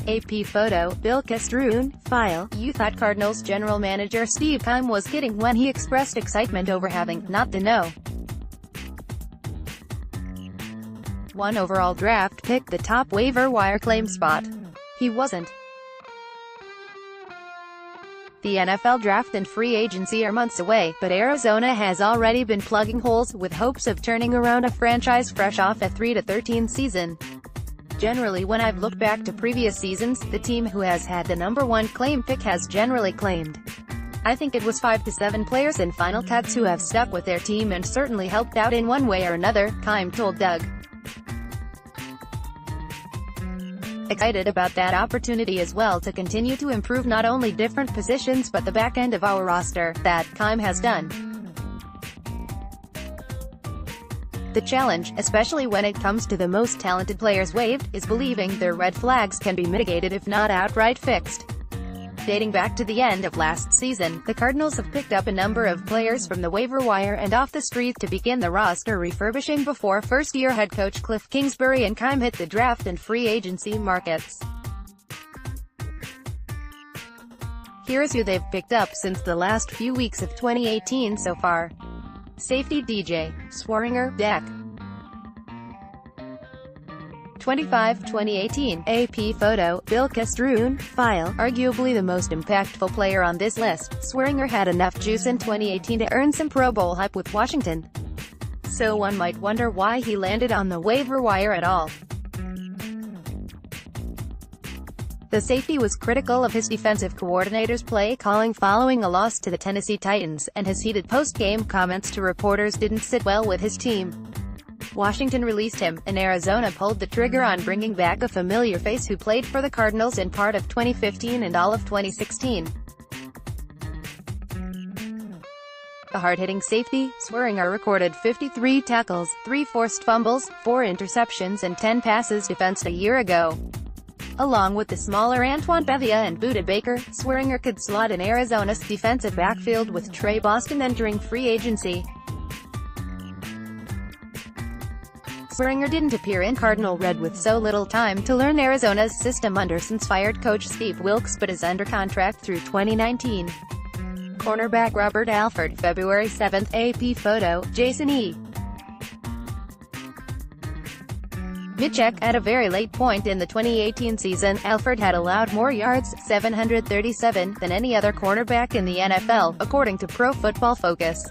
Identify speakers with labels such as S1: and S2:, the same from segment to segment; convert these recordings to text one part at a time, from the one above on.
S1: AP photo, Bill Kostroun, file. You thought Cardinals general manager Steve Keim was kidding when he expressed excitement over having not the no. 1 overall draft pick the top waiver wire claim spot. He wasn't. The NFL draft and free agency are months away, but Arizona has already been plugging holes, with hopes of turning around a franchise fresh off a 3-13 season. Generally, when I've looked back to previous seasons, the team who has had the number 1 claim pick has generally claimed. I think it was 5 to 7 players in final cuts who have stuck with their team and certainly helped out in one way or another, Keim told Doug. Excited about that opportunity as well to continue to improve not only different positions but the back end of our roster, that Keim has done. The challenge, especially when it comes to the most talented players waived, is believing their red flags can be mitigated if not outright fixed. Dating back to the end of last season, the Cardinals have picked up a number of players from the waiver wire and off the street to begin the roster refurbishing before first-year head coach Cliff Kingsbury and Keim hit the draft and free agency markets. Here's who they've picked up since the last few weeks of 2018 so far. Safety DJ, Swearinger, Deck. 25-2018, AP photo, Bill Kostroun, file. Arguably the most impactful player on this list, Swearinger had enough juice in 2018 to earn some Pro Bowl hype with Washington. So one might wonder why he landed on the waiver wire at all. The safety was critical of his defensive coordinator's play calling following a loss to the Tennessee Titans, and his heated post-game comments to reporters didn't sit well with his team. Washington released him, and Arizona pulled the trigger on bringing back a familiar face who played for the Cardinals in part of 2015 and all of 2016. The hard-hitting safety, Swearinger recorded 53 tackles, 3 forced fumbles, 4 interceptions and 10 passes defensed a year ago. Along with the smaller Antoine Bethea and Budda Baker, Swearinger could slot in Arizona's defensive backfield with Trey Boston entering free agency. Swearinger didn't appear in Cardinal red with so little time to learn Arizona's system under since fired coach Steve Wilks but is under contract through 2019. Cornerback Robert Alford, February 7, AP photo, Jason E. Mitchell. At a very late point in the 2018 season, Alford had allowed more yards, 737, than any other cornerback in the NFL, according to Pro Football Focus.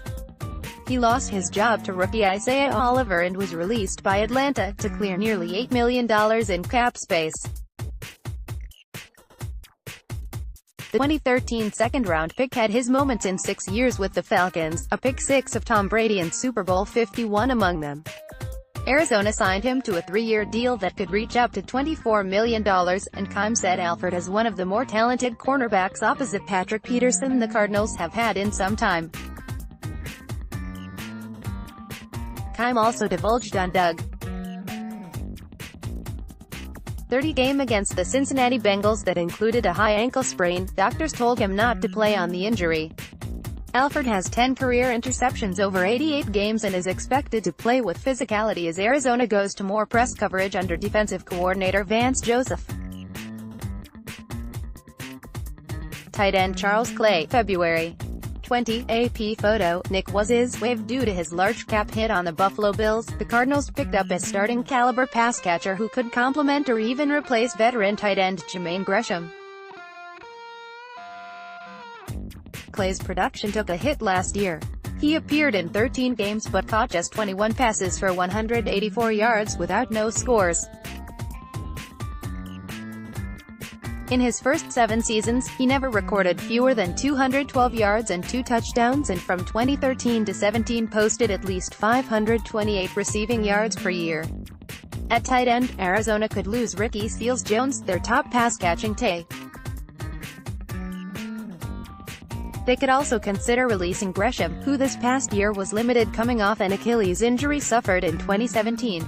S1: He lost his job to rookie Isaiah Oliver and was released by Atlanta, to clear nearly $8 million in cap space. The 2013 second-round pick had his moments in 6 years with the Falcons, a pick 6 of Tom Brady and Super Bowl 51 among them. Arizona signed him to a 3-year deal that could reach up to $24 million, and Keim said Alford is one of the more talented cornerbacks opposite Patrick Peterson the Cardinals have had in some time. Keim also divulged on Doug. 30 game against the Cincinnati Bengals that included a high ankle sprain. Doctors told him not to play on the injury. Alford has 10 career interceptions over 88 games and is expected to play with physicality as Arizona goes to more press coverage under defensive coordinator Vance Joseph. Tight end Charles Clay, February 20, AP photo, Nick was waived due to his large cap hit on the Buffalo Bills. The Cardinals picked up a starting caliber pass catcher who could complement or even replace veteran tight end Jermaine Gresham. Clay's production took a hit last year. He appeared in 13 games but caught just 21 passes for 184 yards without no scores. In his first 7 seasons, he never recorded fewer than 212 yards and 2 touchdowns, and from 2013 to 17 posted at least 528 receiving yards per year. At tight end, Arizona could lose Ricky Seals-Jones, their top pass-catching tay. They could also consider releasing Gresham, who this past year was limited coming off an Achilles injury suffered in 2017.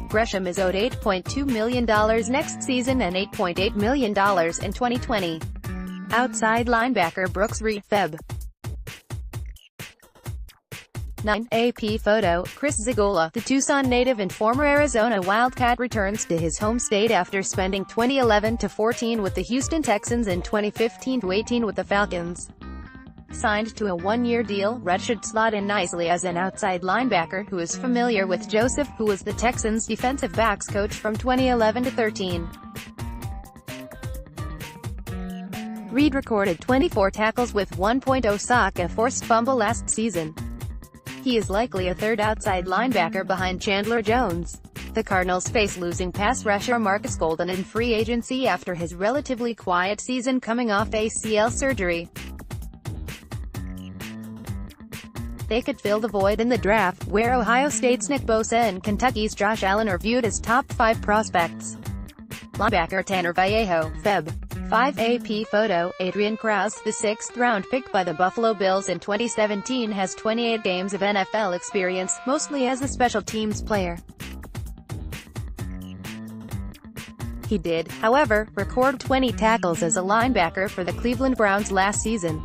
S1: Gresham is owed $8.2 million next season and $8.8 million in 2020. Outside linebacker Brooks Reed, Feb. 9 AP photo, Chris Zagola, the Tucson native and former Arizona Wildcat, returns to his home state after spending 2011-14 with the Houston Texans and 2015-18 with the Falcons. Signed to a one-year deal, Rhett should slot in nicely as an outside linebacker who is familiar with Joseph, who was the Texans' defensive backs coach from 2011-13. Reed recorded 24 tackles with 1.0 sack and forced fumble last season. He is likely a third outside linebacker behind Chandler Jones. The Cardinals face losing pass rusher Marcus Golden in free agency after his relatively quiet season coming off ACL surgery. They could fill the void in the draft, where Ohio State's Nick Bosa and Kentucky's Josh Allen are viewed as top 5 prospects. Linebacker Tanner Vallejo, Feb. 5 AP photo, Adrian Krause, the 6th-round pick by the Buffalo Bills in 2017, has 28 games of NFL experience, mostly as a special teams player. He did, however, record 20 tackles as a linebacker for the Cleveland Browns last season.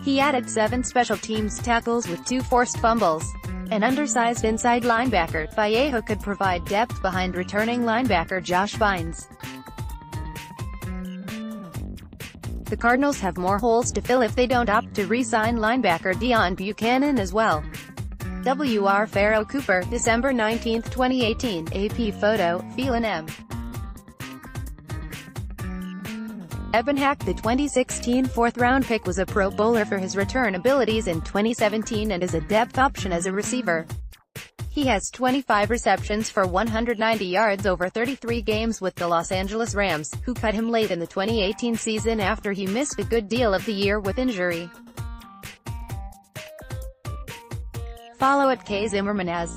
S1: He added 7 special teams tackles with 2 forced fumbles. An undersized inside linebacker, Vallejo could provide depth behind returning linebacker Josh Bynes. The Cardinals have more holes to fill if they don't opt to re-sign linebacker Deion Buchanan as well. W.R. Farrell Cooper, December 19, 2018, AP photo, Phelan M. Eben Hack, the 2016 4th-round pick, was a Pro Bowler for his return abilities in 2017 and is a depth option as a receiver. He has 25 receptions for 190 yards over 33 games with the Los Angeles Rams, who cut him late in the 2018 season after he missed a good deal of the year with injury. Follow @KZimmerman as